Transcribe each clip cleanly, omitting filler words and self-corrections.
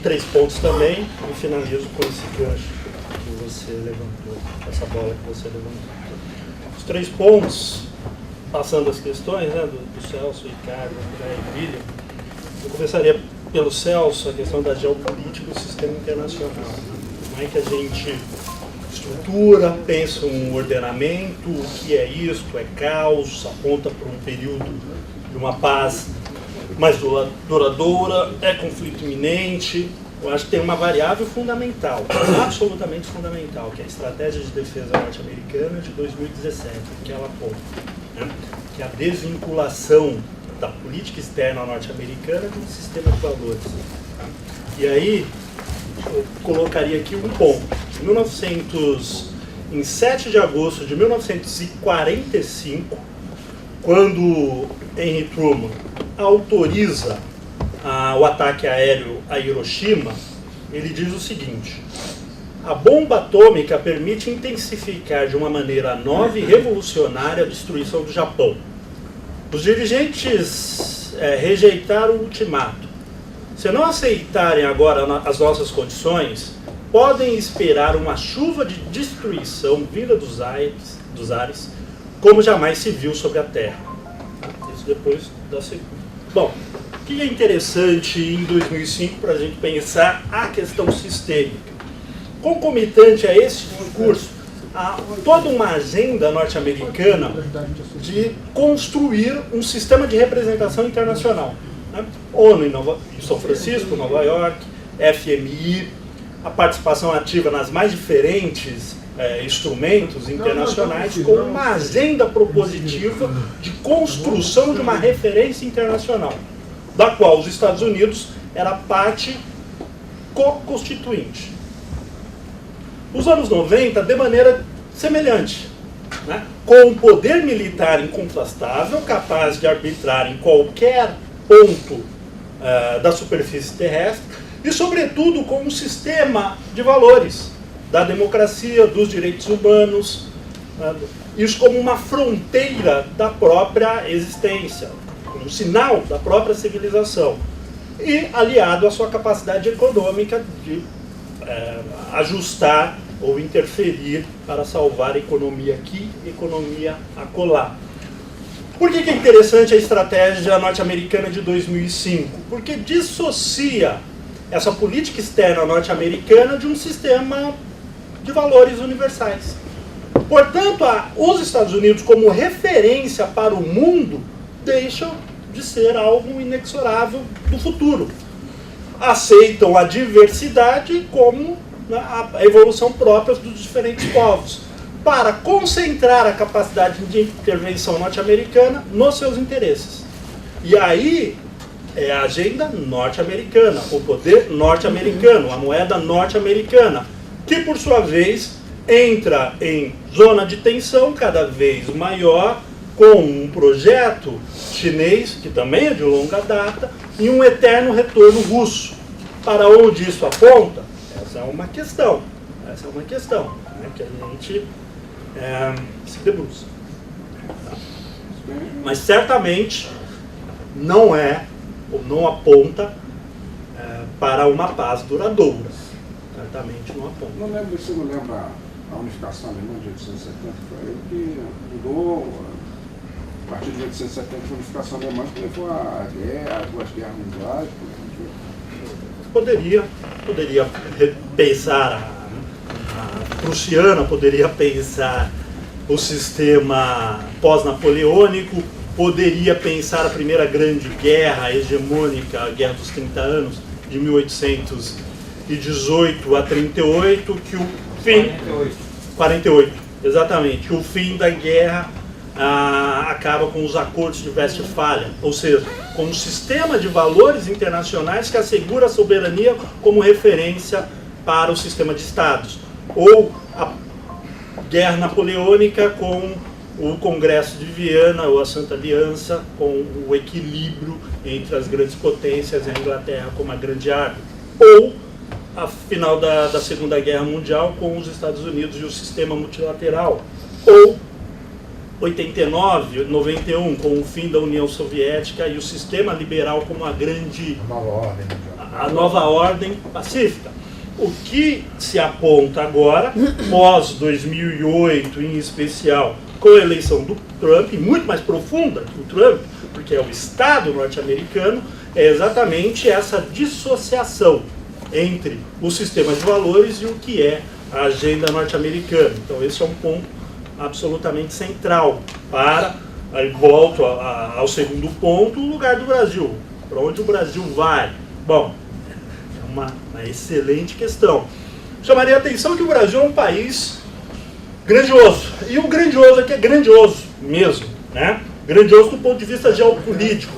3 pontos também, e finalizo com esse gancho que você levantou, essa bola que você levantou. Os 3 pontos, passando as questões, né, do Celso, Ricardo, André e William, eu começaria pelo Celso, a questão da geopolítica e do sistema internacional. Como é que a gente estrutura, pensa um ordenamento, o que é isto, é caos, aponta para um período de uma paz mais duradoura, é conflito iminente. Eu acho que tem uma variável fundamental, absolutamente fundamental, que é a estratégia de defesa norte-americana de 2017, que ela aponta, né? Que é a desvinculação da política externa norte-americana de um sistema de valores. E aí, eu colocaria aqui um ponto. Em 7 de agosto de 1945, quando Henry Truman autoriza o ataque aéreo a Hiroshima, ele diz o seguinte: a bomba atômica permite intensificar de uma maneira nova e revolucionária a destruição do Japão. Os dirigentes rejeitaram o ultimato. Se não aceitarem agora as nossas condições, podem esperar uma chuva de destruição vinda dos ares, como jamais se viu sobre a Terra. Isso depois da segunda. Bom, o que é interessante em 2005 para a gente pensar a questão sistêmica? Concomitante a esse discurso, há toda uma agenda norte-americana de construir um sistema de representação internacional, né? ONU em São Francisco, Nova York, FMI, a participação ativa nas mais diferentes instrumentos internacionais, com uma agenda propositiva de construção de uma referência internacional, da qual os Estados Unidos era parte co-constituinte. Os anos 90, de maneira semelhante, né? Com um poder militar incontrastável, capaz de arbitrar em qualquer ponto da superfície terrestre, e, sobretudo, com um sistema de valores da democracia, dos direitos humanos, né? Isso como uma fronteira da própria existência, um sinal da própria civilização, e aliado à sua capacidade econômica de ajustar ou interferir para salvar a economia aqui e a economia acolá. Por que é interessante a estratégia norte-americana de 2005? Porque dissocia essa política externa norte-americana de um sistema de valores universais. Portanto, os Estados Unidos, como referência para o mundo, deixam de ser algo inexorável do futuro. Aceitam a diversidade como a evolução própria dos diferentes povos, para concentrar a capacidade de intervenção norte-americana nos seus interesses. E aí é a agenda norte-americana, o poder norte-americano, a moeda norte-americana, que por sua vez entra em zona de tensão cada vez maior com um projeto chinês, que também é de longa data, e um eterno retorno russo. Para onde isso aponta? Essa é uma questão, né, que a gente se debruça. Mas certamente não é, ou não aponta para uma paz duradoura. Certamente não aponta. Não lembro, você não lembra a unificação alemã de 1870? Foi ele que mudou, a partir de 1870, a unificação alemã que levou a duas guerras mundiais. Poderia pensar a prussiana, poderia pensar o sistema pós-napoleônico, poderia pensar a primeira grande guerra hegemônica, a Guerra dos 30 Anos, de 1818 a 38, que o fim... 48, exatamente. O fim da guerra acaba com os acordos de Westfália, ou seja, com um sistema de valores internacionais que assegura a soberania como referência para o sistema de estados, ou a guerra napoleônica com o Congresso de Viena, ou a Santa Aliança, com o equilíbrio entre as grandes potências e a Inglaterra como a grande árbitro, ou a final da Segunda Guerra Mundial com os Estados Unidos e o sistema multilateral, ou 89, 91, com o fim da União Soviética e o sistema liberal como a grande... A nova ordem pacífica. O que se aponta agora, pós 2008 em especial, com a eleição do Trump, muito mais profunda que o Trump, porque é o Estado norte-americano, é exatamente essa dissociação entre o sistema de valores e o que é a agenda norte-americana. Então esse é um ponto absolutamente central para, aí volto ao segundo ponto, o lugar do Brasil. Para onde o Brasil vai? Bom, é uma excelente questão. Chamaria a atenção que o Brasil é um país grandioso. E o grandioso aqui é grandioso mesmo, né? Grandioso do ponto de vista geopolítico.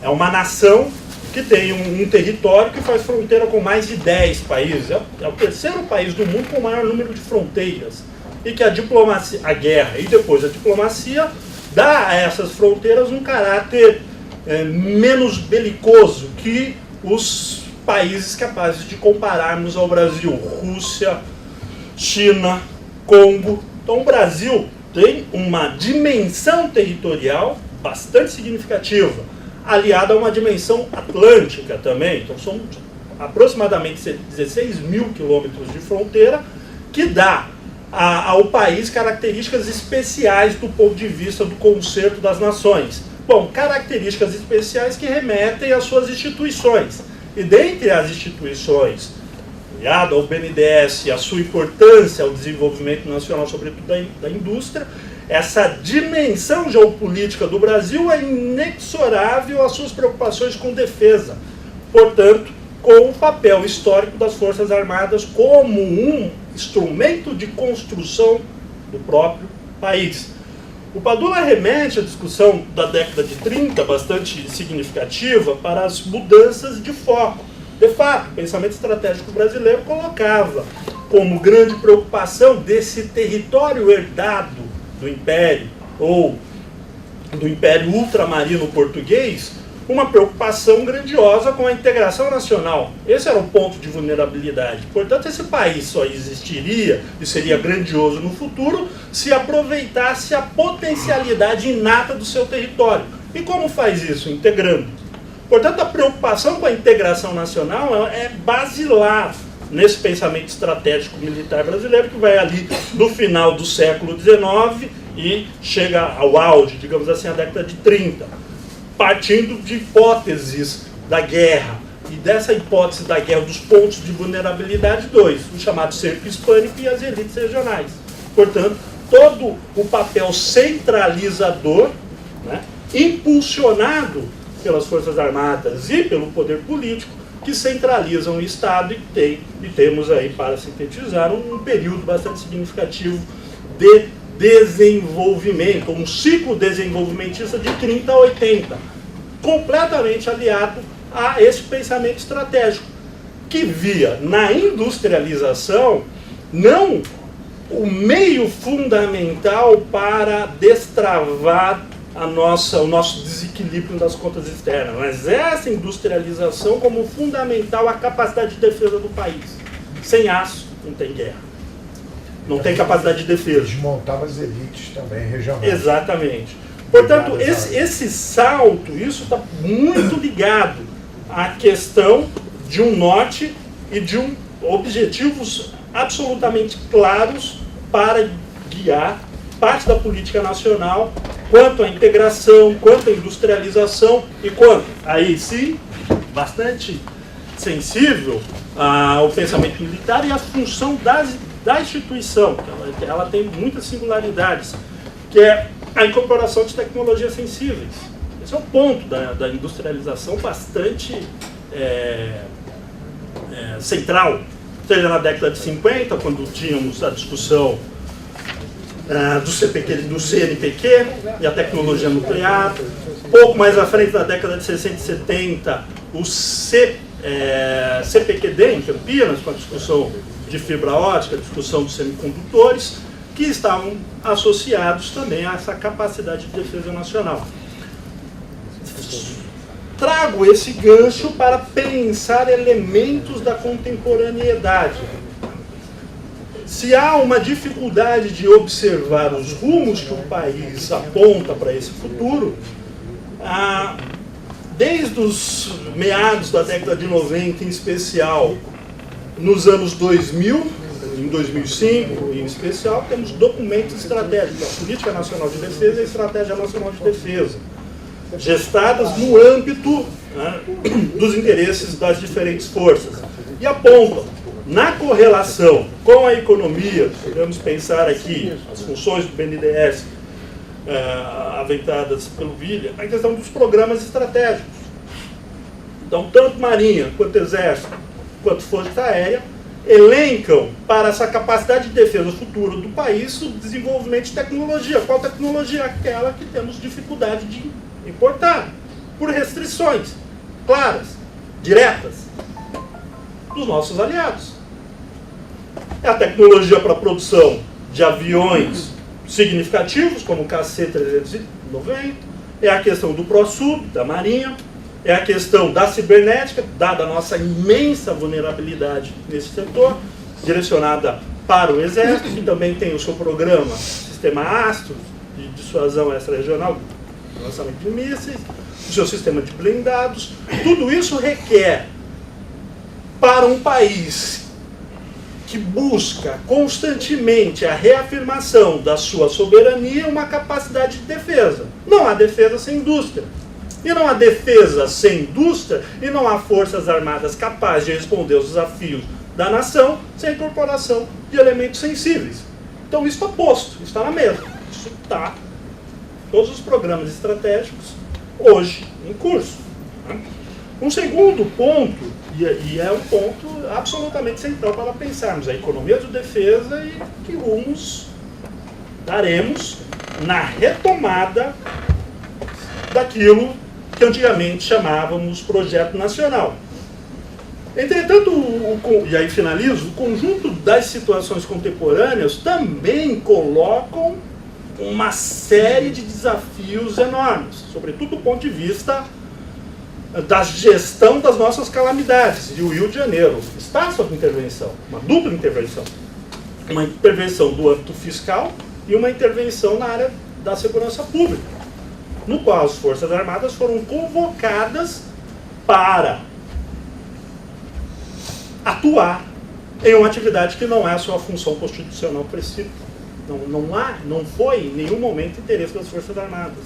É uma nação que tem um território que faz fronteira com mais de 10 países. É o terceiro país do mundo com o maior número de fronteiras. E que a diplomacia, a guerra e depois a diplomacia dá a essas fronteiras um caráter menos belicoso que os países capazes de compararmos ao Brasil. Rússia, China, Congo. Então o Brasil tem uma dimensão territorial bastante significativa, aliada a uma dimensão atlântica também. Então são aproximadamente 16 mil quilômetros de fronteira, que dá ao país características especiais do ponto de vista do concerto das nações. Bom, características especiais que remetem às suas instituições. E dentre as instituições, ligado ao BNDES e a sua importância ao desenvolvimento nacional, sobretudo da indústria, essa dimensão geopolítica do Brasil é inexorável às suas preocupações com defesa. Portanto, com o papel histórico das Forças Armadas como um instrumento de construção do próprio país. O Padula remete à discussão da década de 30, bastante significativa, para as mudanças de foco. De fato, o pensamento estratégico brasileiro colocava como grande preocupação desse território herdado do Império, ou do Império Ultramarino Português, uma preocupação grandiosa com a integração nacional. Esse era o ponto de vulnerabilidade. Portanto, esse país só existiria e seria grandioso no futuro se aproveitasse a potencialidade inata do seu território. E como faz isso? Integrando. Portanto, a preocupação com a integração nacional é basilar nesse pensamento estratégico militar brasileiro, que vai ali do final do século XIX e chega ao auge, digamos assim, a década de 30. Partindo de hipóteses da guerra, e dessa hipótese da guerra, dos pontos de vulnerabilidade, dois, o chamado cerco hispânico e as elites regionais. Portanto, todo o papel centralizador, né, impulsionado pelas Forças Armadas e pelo poder político, que centralizam o Estado e temos aí, para sintetizar, um período bastante significativo de desenvolvimento, um ciclo desenvolvimentista de 30 a 80, completamente aliado a esse pensamento estratégico, que via na industrialização não o meio fundamental para destravar o nosso desequilíbrio das contas externas, mas essa industrialização como fundamental à capacidade de defesa do país. Sem aço, não tem guerra. Não tem capacidade de defesa. Desmontava as elites também regionais. Exatamente. Portanto, esse salto, isso está muito ligado à questão de um norte e de objetivos absolutamente claros para guiar parte da política nacional quanto à integração, quanto à industrialização e quanto, aí sim, bastante sensível ao pensamento militar e à função da instituição, que ela tem muitas singularidades, que é a incorporação de tecnologias sensíveis. Esse é o ponto da industrialização bastante central. Seja na década de 50, quando tínhamos a discussão do CNPq e a tecnologia nuclear. Pouco mais à frente, na década de 60 e 70, o CPQD em Campinas, com a discussão de fibra ótica, a discussão dos semicondutores, que estavam associados também a essa capacidade de defesa nacional. Trago esse gancho para pensar elementos da contemporaneidade. se há uma dificuldade de observar os rumos que o país aponta para esse futuro, desde os meados da década de 90, em especial, nos anos 2000, em 2005 em especial, temos documentos estratégicos, a Política Nacional de Defesa e a Estratégia Nacional de Defesa, gestadas no âmbito, né, dos interesses das diferentes forças, e apontam, na correlação com a economia, podemos pensar aqui, as funções do BNDES, aventadas pelo William, a questão dos programas estratégicos. Então, tanto Marinha, quanto Exército, quanto Força Aérea, elencam para essa capacidade de defesa futura do país o desenvolvimento de tecnologia. Qual tecnologia? Aquela que temos dificuldade de importar, por restrições claras, diretas, dos nossos aliados. É a tecnologia para a produção de aviões significativos, como o KC-390, é a questão do ProSub, da Marinha, é a questão da cibernética, dada a nossa imensa vulnerabilidade nesse setor, direcionada para o Exército, que também tem o seu programa, Sistema Astro, de dissuasão extra-regional, lançamento de mísseis, o seu sistema de blindados. Tudo isso requer, para um país que busca constantemente a reafirmação da sua soberania, uma capacidade de defesa. Não há defesa sem indústria. E não há defesa sem indústria, e não há forças armadas capazes de responder aos desafios da nação sem a incorporação de elementos sensíveis. Então isso está posto, isso está na mesa. Isso está todos os programas estratégicos hoje em curso. Um segundo ponto, e é um ponto absolutamente central para pensarmos a economia de defesa e que rumos daremos na retomada daquilo que antigamente chamávamos Projeto Nacional. Entretanto, e aí finalizo, o conjunto das situações contemporâneas também colocam uma série de desafios enormes, sobretudo do ponto de vista da gestão das nossas calamidades. E o Rio de Janeiro está sob intervenção, uma dupla intervenção. Uma intervenção do âmbito fiscal e uma intervenção na área da segurança pública, no qual as Forças Armadas foram convocadas para atuar em uma atividade que não é a sua função constitucional precisa. Não foi em nenhum momento interesse das Forças Armadas.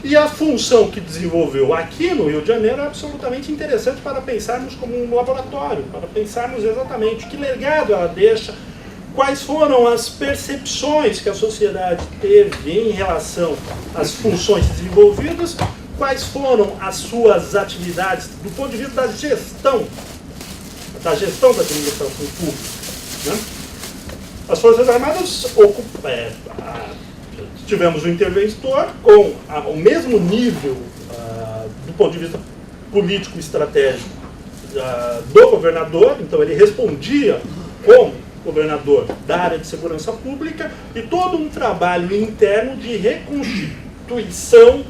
E a função que desenvolveu aqui no Rio de Janeiro é absolutamente interessante para pensarmos como um laboratório, para pensarmos exatamente que legado ela deixa, quais foram as percepções que a sociedade teve em relação às funções desenvolvidas, quais foram as suas atividades do ponto de vista da gestão da administração pública. Né? As Forças Armadas tivemos um interventor com o mesmo nível do ponto de vista político e estratégico do governador, então ele respondia como governador da área de segurança pública, e todo um trabalho interno de reconstituição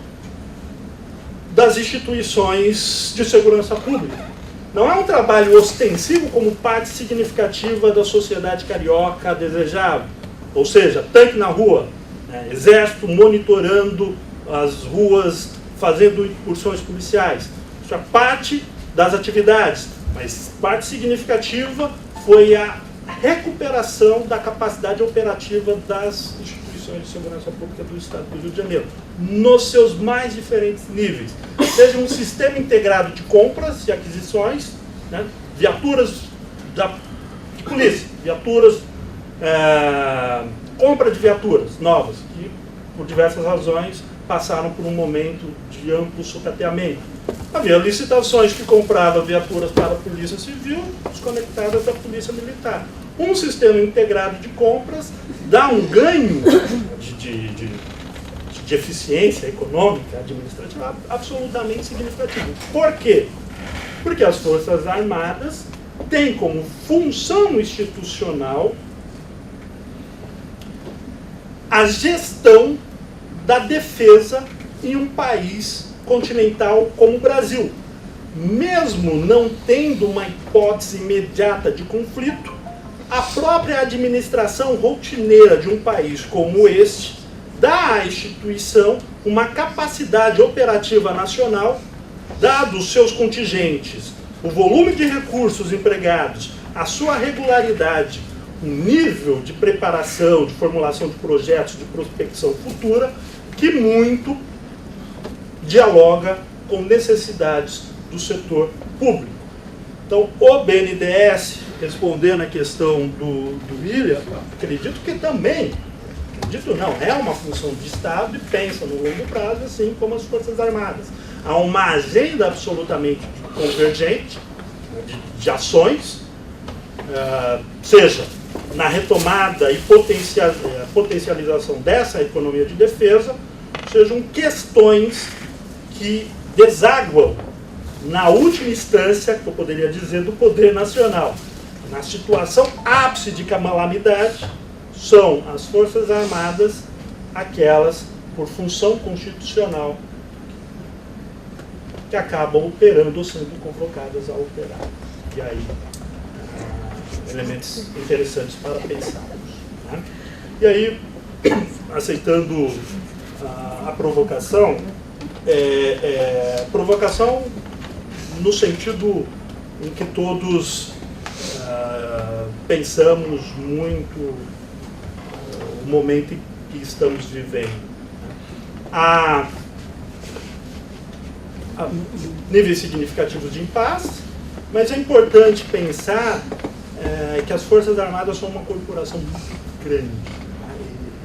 das instituições de segurança pública. Não é um trabalho ostensivo como parte significativa da sociedade carioca desejava, ou seja, tanque na rua, né, exército monitorando as ruas, fazendo incursões policiais. Isso é parte das atividades, mas parte significativa foi a recuperação da capacidade operativa das instituições de segurança pública do Estado do Rio de Janeiro, nos seus mais diferentes níveis. Seja um sistema integrado de compras e aquisições, né, viaturas de polícia, compra de viaturas novas, que por diversas razões passaram por um momento de amplo sucateamento. Havia licitações que compravam viaturas para a Polícia Civil, desconectadas da Polícia Militar. Um sistema integrado de compras dá um ganho de eficiência econômica, administrativa, absolutamente significativo. Por quê? Porque as Forças Armadas têm como função institucional a gestão da defesa em um país continental como o Brasil. Mesmo não tendo uma hipótese imediata de conflito, a própria administração rotineira de um país como este dá à instituição uma capacidade operativa nacional, dados os seus contingentes, o volume de recursos empregados, a sua regularidade, o nível de preparação, de formulação de projetos, de prospecção futura, que muito dialoga com necessidades do setor público. Então, o BNDES, respondendo à questão do William, acredito que também, é uma função de Estado e pensa no longo prazo, assim como as Forças Armadas. Há uma agenda absolutamente convergente de ações, seja na retomada e potencialização dessa economia de defesa, sejam questões que desaguam na última instância, que eu poderia dizer, do poder nacional. Na situação ápice de calamidade, são as Forças Armadas aquelas, por função constitucional, que acabam operando ou sendo convocadas a operar. E aí, elementos interessantes para pensarmos. Né? E aí, aceitando a provocação, provocação no sentido em que todos pensamos muito o momento em que estamos vivendo. Há níveis significativos de impasse, mas é importante pensar que as Forças Armadas são uma corporação muito grande, né?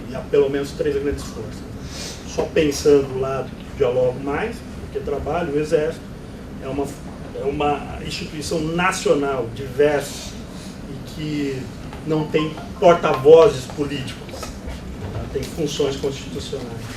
E há pelo menos 3 grandes forças. Só pensando o lado que dialogo mais, porque trabalho, o Exército é uma instituição nacional, diversa, e que não tem porta-vozes políticos, tem funções constitucionais.